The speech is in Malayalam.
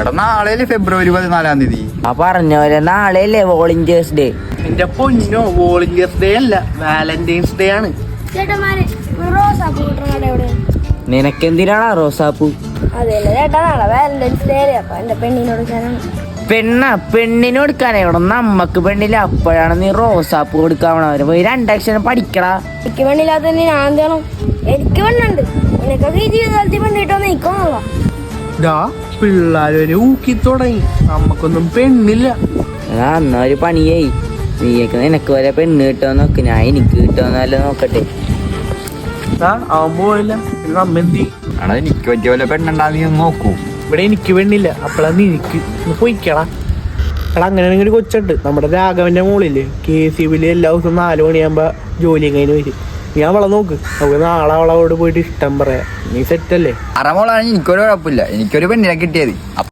എടാ നാളെ ഫെബ്രുവരി 14 ആ പറഞ്ഞ പോലെ നാളെയല്ലേ വോളണ്ടിയേഴ്സ് ഡേ. എന്റെ പൊന്നോ, വോളണ്ടിയേഴ്സ് ഡേ അല്ല, വാലന്റൈൻസ് ഡേ ആണ്. ചേട്ടന്മാര് റോസാപ്പൂ കിട്ടണ എവിടെ? നിനക്കെന്തിനാണ് റോസാപ്പൂ? അതെയല്ലേ ചേട്ടാ, നാളെ വാലന്റൈൻസ് ഡേ അല്ലേ, അപ്പൊ എന്റെ പെണ്ണിനോട് ചേരാണ്. പെണ്ണിന് കൊടുക്കാനേ ഇവിടെ നമ്മക്ക് പെണ്ണില്ല. അപ്പോഴാണ് നീ റോസാപ്പൂ കൊടുക്കാവണവര് പോയി 2 അക്ഷരം പഠിക്കടാ. എനിക്ക് പെണ്ണില്ലാത്ത ഞാൻ ചെയ്യണം? എനിക്ക് പെണ്ണുണ്ട്, നിനക്കൊക്കെ ഈ ജീവിതകാലത്തിൽ പെണ്ണിട്ടോ നീക്കോന്നുള്ള. പിള്ളേര് ഊക്കി തുടങ്ങി, നമ്മക്കൊന്നും പെണ്ണില്ല. എന്നാ ഒരു പണിയായി, നീയൊക്കെ നിനക്ക് വരെ പെണ്ണ് കിട്ടുമോ നോക്ക്, ഞാൻ എനിക്ക് കിട്ടുമെന്നല്ല നോക്കട്ടെ. അവൻ പോയില്ല, നമ്മെന്തി. എടാ എനിക്ക് പറ്റിയ പോലെ പെണ്ണുണ്ടാ നീ ഒന്ന് നോക്കൂ. ഇവിടെ എനിക്ക് പെണ്ണില്ല, അപ്പഴാ നിനക്ക് പോയിക്കടാ. എടാ അങ്ങനെയാണെങ്കിൽ ഒരു കൊച്ചുണ്ട്, നമ്മുടെ രാഘവന്റെ മോളില്ലേ, KCBയിൽ എല്ലാ ദിവസവും 4 മണിയാകുമ്പോ ജോലിയും കഴിഞ്ഞ് വരും. നീ അവളെ നോക്ക്, നമുക്ക് നാളെ അവളോട് പോയിട്ട് ഇഷ്ടം പറയാം. നീ സെറ്റല്ലേ? അറമോളാണെങ്കിൽ എനിക്കൊരു കുഴപ്പമില്ല, എനിക്കൊരു പെണ്ണിനെ കിട്ടിയത്.